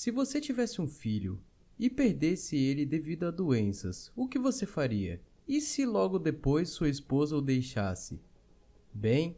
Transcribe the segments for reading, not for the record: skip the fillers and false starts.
Se você tivesse um filho e perdesse ele devido a doenças, o que você faria? E se logo depois sua esposa o deixasse? Bem,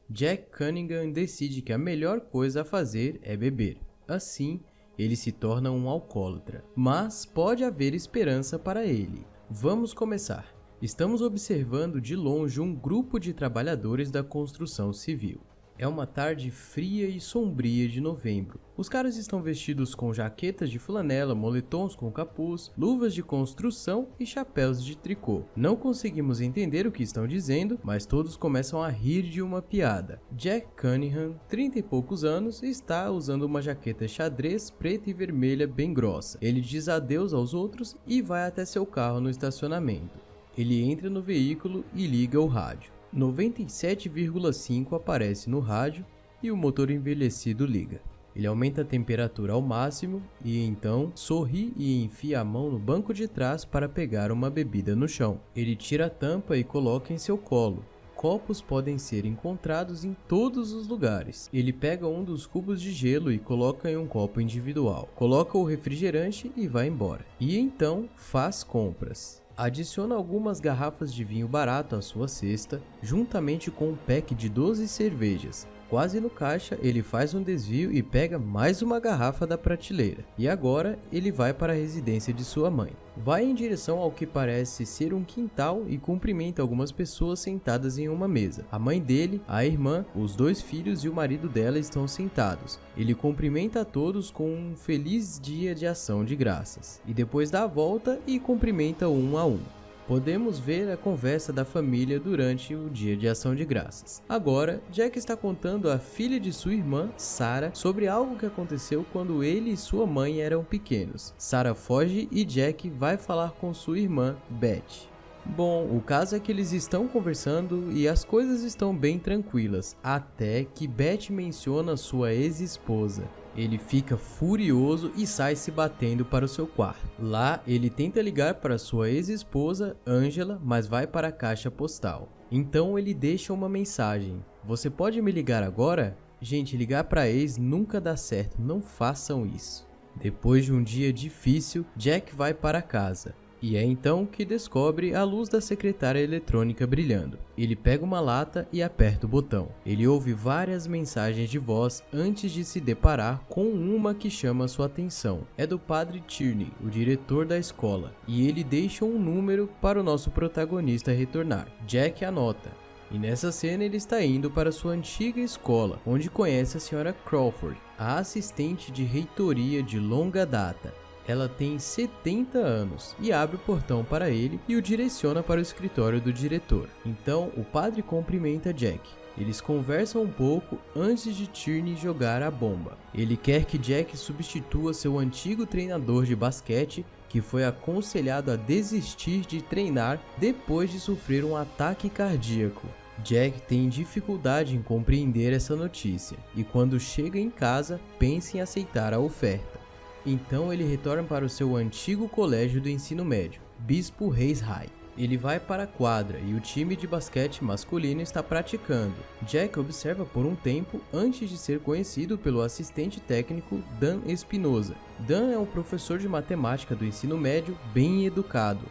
Jack Cunningham decide que a melhor coisa a fazer é beber. Assim, ele se torna um alcoólatra. Mas pode haver esperança para ele. Vamos começar. Estamos observando de longe um grupo de trabalhadores da construção civil. É uma tarde fria e sombria de novembro. Os caras estão vestidos com jaquetas de flanela, moletons com capuz, luvas de construção e chapéus de tricô. Não conseguimos entender o que estão dizendo, mas todos começam a rir de uma piada. Jack Cunningham, 30 e poucos anos, está usando uma jaqueta xadrez preta e vermelha bem grossa. Ele diz adeus aos outros e vai até seu carro no estacionamento. Ele entra no veículo e liga o rádio. 97,5 aparece no rádio e o motor envelhecido liga. Ele aumenta a temperatura ao máximo e então sorri e enfia a mão no banco de trás para pegar uma bebida no chão. Ele tira a tampa e coloca em seu colo. Copos podem ser encontrados em todos os lugares. Ele pega um dos cubos de gelo e coloca em um copo individual. Coloca o refrigerante e vai embora. E então faz compras. Adiciona algumas garrafas de vinho barato à sua cesta, juntamente com um pack de 12 cervejas. Quase no caixa, ele faz um desvio e pega mais uma garrafa da prateleira. E agora, ele vai para a residência de sua mãe. Vai em direção ao que parece ser um quintal e cumprimenta algumas pessoas sentadas em uma mesa. A mãe dele, a irmã, os 2 filhos e o marido dela estão sentados. Ele cumprimenta a todos com um feliz dia de ação de graças. E depois dá a volta e cumprimenta um a um. Podemos ver a conversa da família durante o dia de ação de graças. Agora, Jack está contando à filha de sua irmã, Sarah, sobre algo que aconteceu quando ele e sua mãe eram pequenos. Sarah foge e Jack vai falar com sua irmã, Beth. Bom, o caso é que eles estão conversando e as coisas estão bem tranquilas, até que Beth menciona sua ex-esposa. Ele fica furioso e sai se batendo para o seu quarto. Lá, ele tenta ligar para sua ex-esposa, Angela, mas vai para a caixa postal. Então ele deixa uma mensagem: "Você pode me ligar agora?" Gente, ligar para ex nunca dá certo, não façam isso. Depois de um dia difícil, Jack vai para casa. E é então que descobre a luz da secretária eletrônica brilhando. Ele pega uma lata e aperta o botão. Ele ouve várias mensagens de voz antes de se deparar com uma que chama sua atenção. É do Padre Tierney, o diretor da escola, e ele deixa um número para o nosso protagonista retornar. Jack anota. E nessa cena ele está indo para sua antiga escola, onde conhece a Sra. Crawford, a assistente de reitoria de longa data. Ela tem 70 anos e abre o portão para ele e o direciona para o escritório do diretor. Então, o padre cumprimenta Jack. Eles conversam um pouco antes de Tierney jogar a bomba. Ele quer que Jack substitua seu antigo treinador de basquete, que foi aconselhado a desistir de treinar depois de sofrer um ataque cardíaco. Jack tem dificuldade em compreender essa notícia e quando chega em casa, pensa em aceitar a oferta. Então ele retorna para o seu antigo colégio do ensino médio, Bispo Reis High. Ele vai para a quadra e o time de basquete masculino está praticando. Jack observa por um tempo antes de ser conhecido pelo assistente técnico Dan Espinosa. Dan é um professor de matemática do ensino médio bem educado.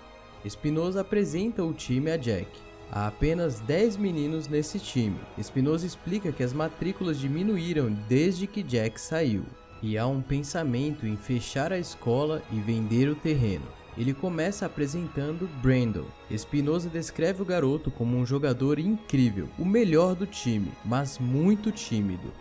Espinosa apresenta o time a Jack. Há apenas 10 meninos nesse time. Espinosa explica que as matrículas diminuíram desde que Jack saiu. E há um pensamento em fechar a escola e vender o terreno. Ele começa apresentando Brandon. Espinosa descreve o garoto como um jogador incrível, o melhor do time, mas muito tímido.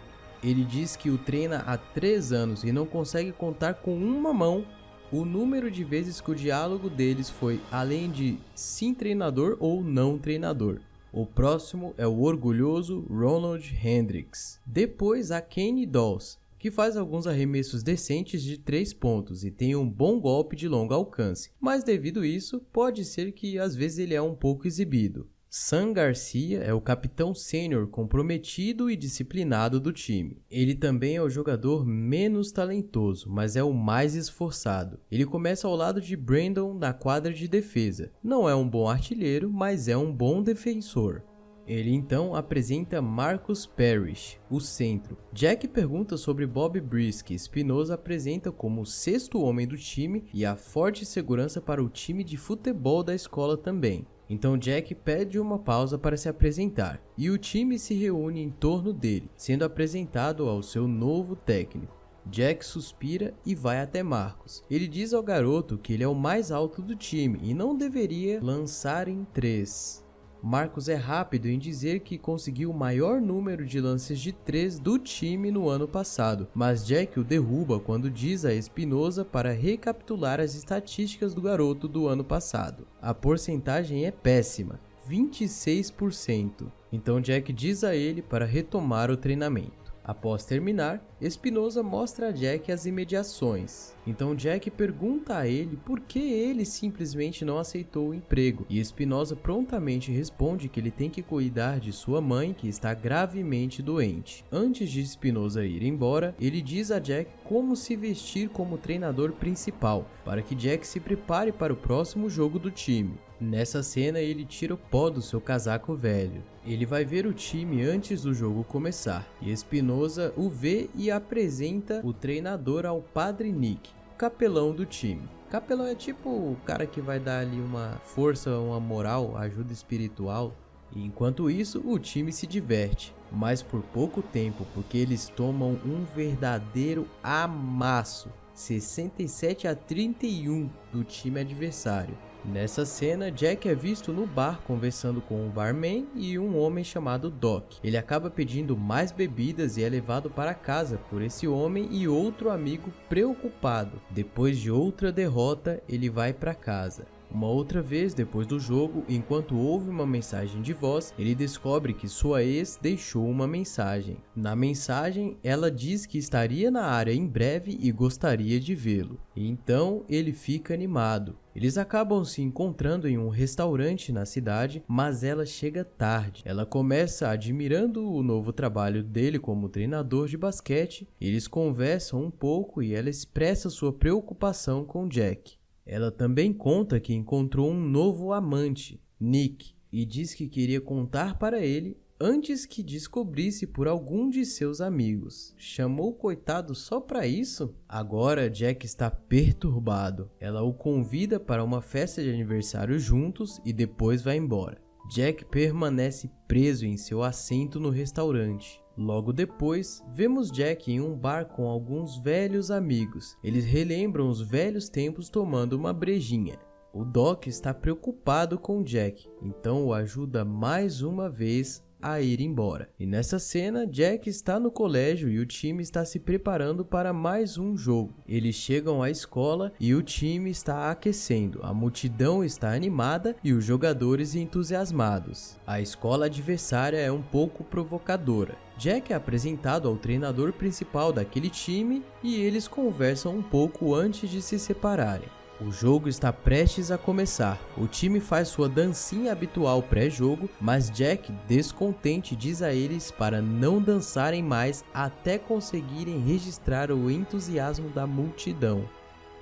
Ele diz que o treina há 3 anos e não consegue contar com uma mão o número de vezes que o diálogo deles foi além de sim treinador ou não treinador. O próximo é o orgulhoso Ronald Hendricks. Depois há Kenny Dawes, que faz alguns arremessos decentes de 3 pontos e tem um bom golpe de longo alcance, mas devido a isso, pode ser que às vezes ele é um pouco exibido. Sam Garcia é o capitão sênior comprometido e disciplinado do time. Ele também é o jogador menos talentoso, mas é o mais esforçado. Ele começa ao lado de Brandon na quadra de defesa. Não é um bom artilheiro, mas é um bom defensor. Ele então apresenta Marcus Parrish, o centro. Jack pergunta sobre Bob Brisk, que Espinosa apresenta como o sexto homem do time e a forte segurança para o time de futebol da escola também. Então Jack pede uma pausa para se apresentar, e o time se reúne em torno dele, sendo apresentado ao seu novo técnico. Jack suspira e vai até Marcus. Ele diz ao garoto que ele é o mais alto do time e não deveria lançar em 3. Marcus é rápido em dizer que conseguiu o maior número de lances de 3 do time no ano passado, mas Jack o derruba quando diz a Espinosa para recapitular as estatísticas do garoto do ano passado. A porcentagem é péssima, 26%. Então Jack diz a ele para retomar o treinamento. Após terminar, Espinosa mostra a Jack as imediações. Então Jack pergunta a ele por que ele simplesmente não aceitou o emprego, e Espinosa prontamente responde que ele tem que cuidar de sua mãe, que está gravemente doente. Antes de Espinosa ir embora, ele diz a Jack como se vestir como treinador principal, para que Jack se prepare para o próximo jogo do time. Nessa cena, ele tira o pó do seu casaco velho. Ele vai ver o time antes do jogo começar, e Espinosa o vê e apresenta o treinador ao Padre Nick, capelão do time. Capelão é tipo o cara que vai dar ali uma força, uma moral, ajuda espiritual. E enquanto isso, o time se diverte, mas por pouco tempo, porque eles tomam um verdadeiro amasso, 67-31 do time adversário. Nessa cena, Jack é visto no bar conversando com um barman e um homem chamado Doc. Ele acaba pedindo mais bebidas e é levado para casa por esse homem e outro amigo preocupado. Depois de outra derrota, ele vai para casa. Uma outra vez, depois do jogo, enquanto ouve uma mensagem de voz, ele descobre que sua ex deixou uma mensagem. Na mensagem, ela diz que estaria na área em breve e gostaria de vê-lo. Então, ele fica animado. Eles acabam se encontrando em um restaurante na cidade, mas ela chega tarde. Ela começa admirando o novo trabalho dele como treinador de basquete. Eles conversam um pouco e ela expressa sua preocupação com Jack. Ela também conta que encontrou um novo amante, Nick, e diz que queria contar para ele antes que descobrisse por algum de seus amigos. Chamou o coitado só para isso? Agora Jack está perturbado. Ela o convida para uma festa de aniversário juntos e depois vai embora. Jack permanece preso em seu assento no restaurante. Logo depois, vemos Jack em um bar com alguns velhos amigos. Eles relembram os velhos tempos tomando uma brejinha. O Doc está preocupado com Jack, então o ajuda mais uma vez a ir embora. E nessa cena, Jack está no colégio e o time está se preparando para mais um jogo. Eles chegam à escola e o time está aquecendo, a multidão está animada e os jogadores entusiasmados. A escola adversária é um pouco provocadora. Jack é apresentado ao treinador principal daquele time e eles conversam um pouco antes de se separarem. O jogo está prestes a começar. O time faz sua dancinha habitual pré-jogo, mas Jack, descontente, diz a eles para não dançarem mais até conseguirem registrar o entusiasmo da multidão.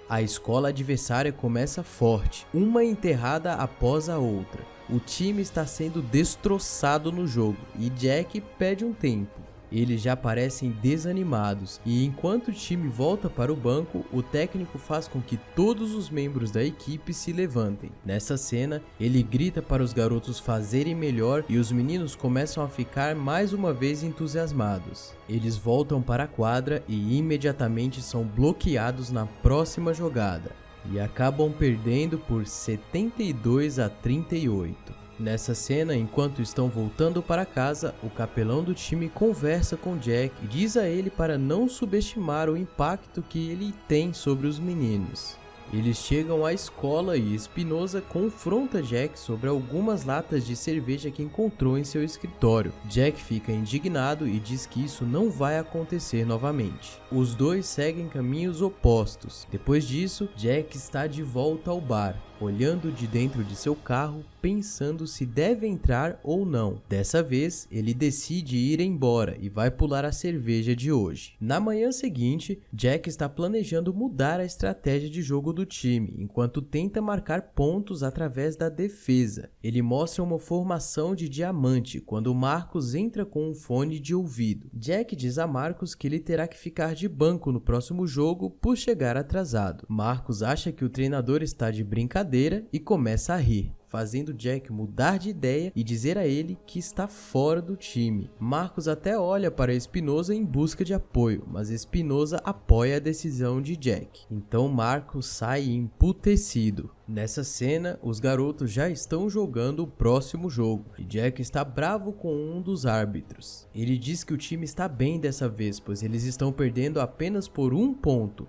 A escola adversária começa forte, uma enterrada após a outra. O time está sendo destroçado no jogo e Jack pede um tempo. Eles já parecem desanimados e enquanto o time volta para o banco, o técnico faz com que todos os membros da equipe se levantem. Nessa cena, ele grita para os garotos fazerem melhor e os meninos começam a ficar mais uma vez entusiasmados. Eles voltam para a quadra e imediatamente são bloqueados na próxima jogada e acabam perdendo por 72-38. Nessa cena, enquanto estão voltando para casa, o capelão do time conversa com Jack e diz a ele para não subestimar o impacto que ele tem sobre os meninos. Eles chegam à escola e Espinosa confronta Jack sobre algumas latas de cerveja que encontrou em seu escritório. Jack fica indignado e diz que isso não vai acontecer novamente. Os dois seguem caminhos opostos. Depois disso, Jack está de volta ao bar. olhando de dentro de seu carro, pensando se deve entrar ou não. Dessa vez, ele decide ir embora e vai pular a cerveja de hoje. Na manhã seguinte, Jack está planejando mudar a estratégia de jogo do time, enquanto tenta marcar pontos através da defesa. Ele mostra uma formação de diamante quando Marcus entra com um fone de ouvido. Jack diz a Marcus que ele terá que ficar de banco no próximo jogo por chegar atrasado. Marcus acha que o treinador está de brincadeira e começa a rir, fazendo Jack mudar de ideia e dizer a ele que está fora do time. Marcus até olha para Espinosa em busca de apoio, mas Espinosa apoia a decisão de Jack. Então Marcus sai emputecido. Nessa cena, os garotos já estão jogando o próximo jogo e Jack está bravo com um dos árbitros. Ele diz que o time está bem dessa vez, pois eles estão perdendo apenas por 1 ponto.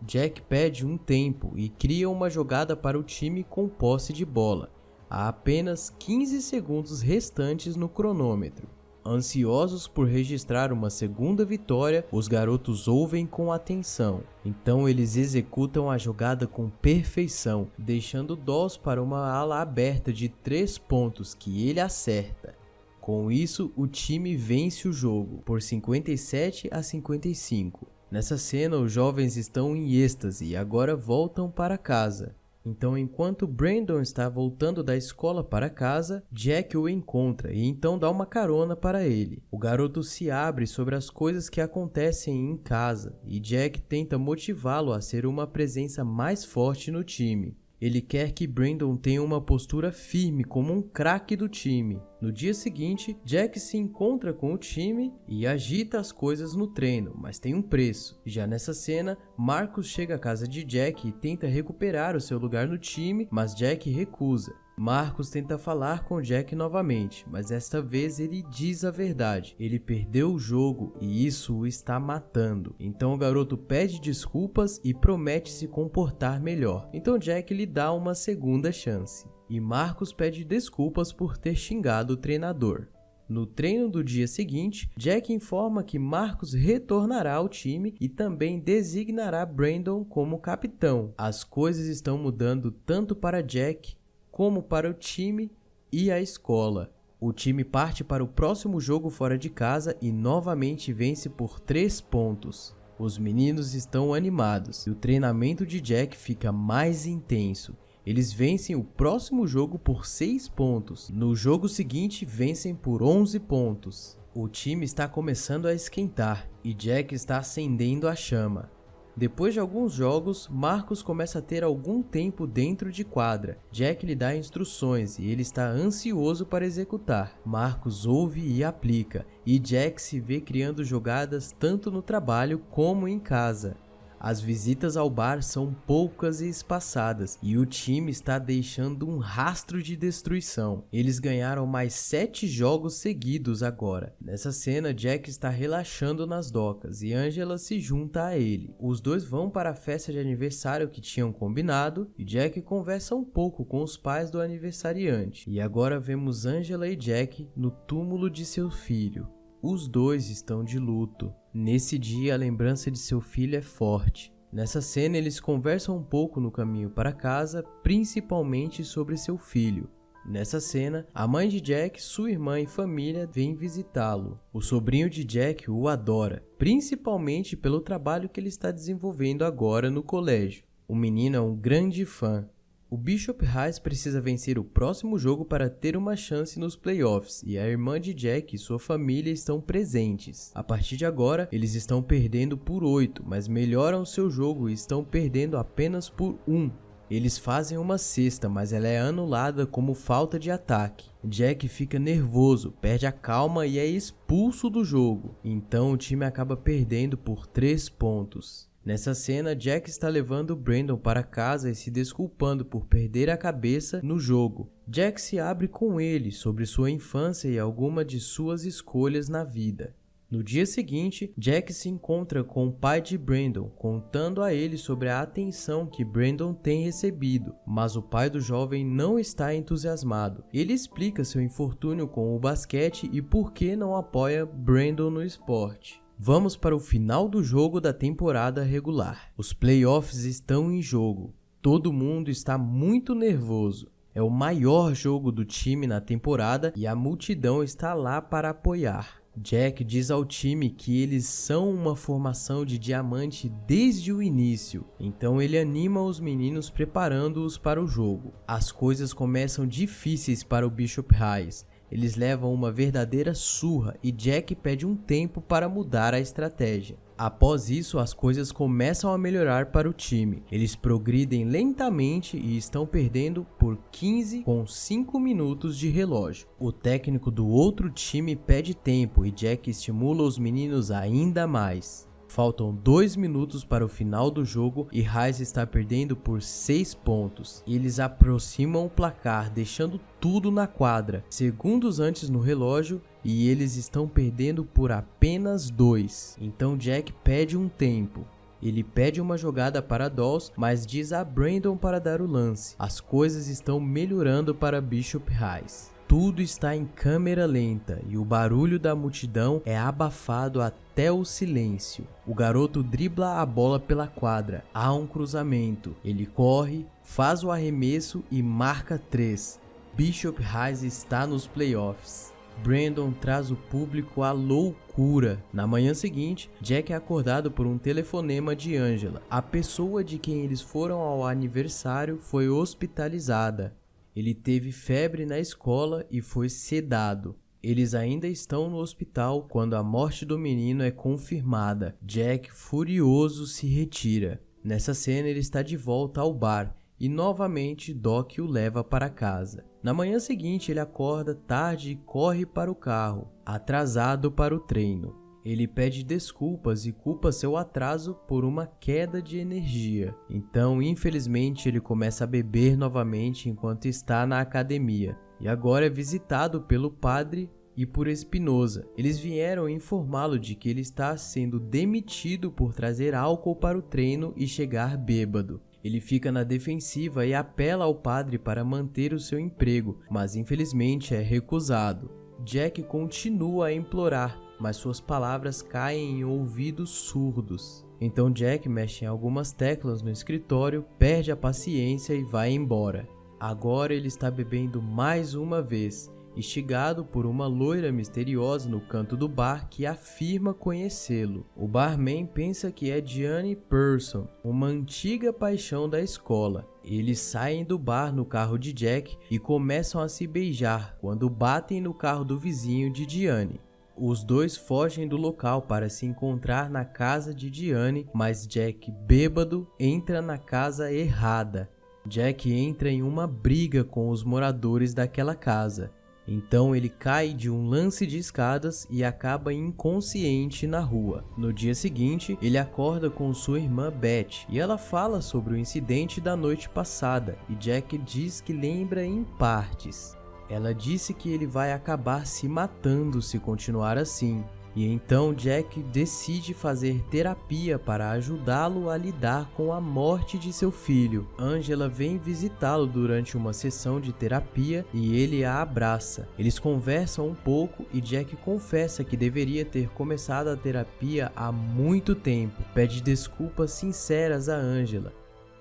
Jack pede um tempo e cria uma jogada para o time com posse de bola. Há apenas 15 segundos restantes no cronômetro. Ansiosos por registrar uma segunda vitória, os garotos ouvem com atenção. Então eles executam a jogada com perfeição, deixando Dawes para uma ala aberta de 3 pontos que ele acerta. Com isso, o time vence o jogo por 57-55. Nessa cena, os jovens estão em êxtase e agora voltam para casa. Então, enquanto Brandon está voltando da escola para casa, Jack o encontra e então dá uma carona para ele. O garoto se abre sobre as coisas que acontecem em casa e Jack tenta motivá-lo a ser uma presença mais forte no time. Ele quer que Brandon tenha uma postura firme como um craque do time. No dia seguinte, Jack se encontra com o time e agita as coisas no treino, mas tem um preço. Já nessa cena, Marcus chega à casa de Jack e tenta recuperar o seu lugar no time, mas Jack recusa. Marcus tenta falar com Jack novamente, mas desta vez ele diz a verdade. Ele perdeu o jogo e isso o está matando. Então o garoto pede desculpas e promete se comportar melhor. Então Jack lhe dá uma segunda chance. E Marcus pede desculpas por ter xingado o treinador. No treino do dia seguinte, Jack informa que Marcus retornará ao time e também designará Brandon como capitão. As coisas estão mudando tanto para Jack como para o time e a escola. O time parte para o próximo jogo fora de casa e novamente vence por 3 pontos. Os meninos estão animados e o treinamento de Jack fica mais intenso. Eles vencem o próximo jogo por 6 pontos. No jogo seguinte, vencem por 11 pontos. O time está começando a esquentar e Jack está acendendo a chama. Depois de alguns jogos, Marcus começa a ter algum tempo dentro de quadra. Jack lhe dá instruções e ele está ansioso para executar. Marcus ouve e aplica, e Jack se vê criando jogadas tanto no trabalho como em casa. As visitas ao bar são poucas e espaçadas, e o time está deixando um rastro de destruição. Eles ganharam mais 7 jogos seguidos agora. Nessa cena, Jack está relaxando nas docas e Angela se junta a ele. Os dois vão para a festa de aniversário que tinham combinado, e Jack conversa um pouco com os pais do aniversariante. E agora vemos Angela e Jack no túmulo de seu filho. Os dois estão de luto. Nesse dia, a lembrança de seu filho é forte. Nessa cena, eles conversam um pouco no caminho para casa, principalmente sobre seu filho. Nessa cena, a mãe de Jack, sua irmã e família vêm visitá-lo. O sobrinho de Jack o adora, principalmente pelo trabalho que ele está desenvolvendo agora no colégio. O menino é um grande fã. O Bishop High precisa vencer o próximo jogo para ter uma chance nos playoffs e a irmã de Jack e sua família estão presentes. A partir de agora, eles estão perdendo por 8, mas melhoram seu jogo e estão perdendo apenas por 1. Eles fazem uma cesta, mas ela é anulada como falta de ataque. Jack fica nervoso, perde a calma e é expulso do jogo. Então o time acaba perdendo por 3 pontos. Nessa cena, Jack está levando Brandon para casa e se desculpando por perder a cabeça no jogo. Jack se abre com ele sobre sua infância e alguma de suas escolhas na vida. No dia seguinte, Jack se encontra com o pai de Brandon, contando a ele sobre a atenção que Brandon tem recebido, mas o pai do jovem não está entusiasmado. Ele explica seu infortúnio com o basquete e por que não apoia Brandon no esporte. Vamos para o final do jogo da temporada regular. Os playoffs estão em jogo. Todo mundo está muito nervoso. É o maior jogo do time na temporada e a multidão está lá para apoiar. Jack diz ao time que eles são uma formação de diamante desde o início, então ele anima os meninos preparando-os para o jogo. As coisas começam difíceis para o Bishop Hayes. Eles levam uma verdadeira surra e Jack pede um tempo para mudar a estratégia. Após isso, as coisas começam a melhorar para o time. Eles progridem lentamente e estão perdendo por 15 com 5 minutos de relógio. O técnico do outro time pede tempo e Jack estimula os meninos ainda mais. Faltam 2 minutos para o final do jogo e Hayes está perdendo por 6 pontos. Eles aproximam o placar, deixando tudo na quadra, segundos antes no relógio, e eles estão perdendo por apenas 2. Então Jack pede um tempo. Ele pede uma jogada para Dawes, mas diz a Brandon para dar o lance. As coisas estão melhorando para Bishop Hayes. Tudo está em câmera lenta e o barulho da multidão é abafado até o silêncio. O garoto dribla a bola pela quadra. Há um cruzamento. Ele corre, faz o arremesso e marca 3. Bishop Hayes está nos playoffs. Brandon traz o público à loucura. Na manhã seguinte, Jack é acordado por um telefonema de Angela. A pessoa de quem eles foram ao aniversário foi hospitalizada. Ele teve febre na escola e foi sedado. Eles ainda estão no hospital quando a morte do menino é confirmada. Jack, furioso, se retira. Nessa cena, ele está de volta ao bar e novamente Doc o leva para casa. Na manhã seguinte, ele acorda tarde e corre para o carro, atrasado para o treino. Ele pede desculpas e culpa seu atraso por uma queda de energia. Então, infelizmente, ele começa a beber novamente enquanto está na academia. E agora é visitado pelo padre e por Espinosa. Eles vieram informá-lo de que ele está sendo demitido por trazer álcool para o treino e chegar bêbado. Ele fica na defensiva e apela ao padre para manter o seu emprego, mas infelizmente é recusado. Jack continua a implorar, mas suas palavras caem em ouvidos surdos. Então Jack mexe em algumas teclas no escritório, perde a paciência e vai embora. Agora ele está bebendo mais uma vez, instigado por uma loira misteriosa no canto do bar que afirma conhecê-lo. O barman pensa que é Diane Person, uma antiga paixão da escola. Eles saem do bar no carro de Jack e começam a se beijar quando batem no carro do vizinho de Diane. Os dois fogem do local para se encontrar na casa de Diane, mas Jack, bêbado, entra na casa errada. Jack entra em uma briga com os moradores daquela casa. Então ele cai de um lance de escadas e acaba inconsciente na rua. No dia seguinte, ele acorda com sua irmã Beth e ela fala sobre o incidente da noite passada e Jack diz que lembra em partes. Ela disse que ele vai acabar se matando se continuar assim. E então Jack decide fazer terapia para ajudá-lo a lidar com a morte de seu filho. Angela vem visitá-lo durante uma sessão de terapia e ele a abraça. Eles conversam um pouco e Jack confessa que deveria ter começado a terapia há muito tempo. Pede desculpas sinceras a Angela.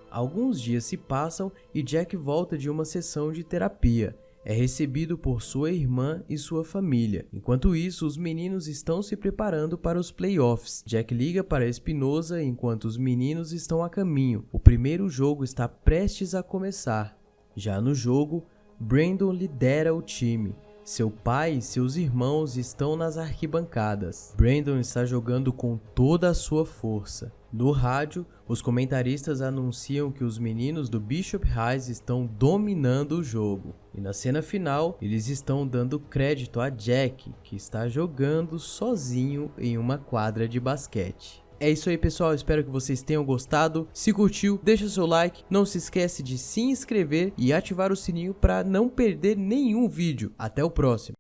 Alguns dias se passam e Jack volta de uma sessão de terapia. É recebido por sua irmã e sua família. Enquanto isso, os meninos estão se preparando para os playoffs. Jack liga para Espinosa enquanto os meninos estão a caminho. O primeiro jogo está prestes a começar. Já no jogo, Brandon lidera o time. Seu pai e seus irmãos estão nas arquibancadas. Brandon está jogando com toda a sua força. No rádio, os comentaristas anunciam que os meninos do Bishop Hayes estão dominando o jogo. E na cena final, eles estão dando crédito a Jack, que está jogando sozinho em uma quadra de basquete. É isso aí, pessoal, espero que vocês tenham gostado. Se curtiu, deixa seu like, não se esquece de se inscrever e ativar o sininho para não perder nenhum vídeo. Até o próximo.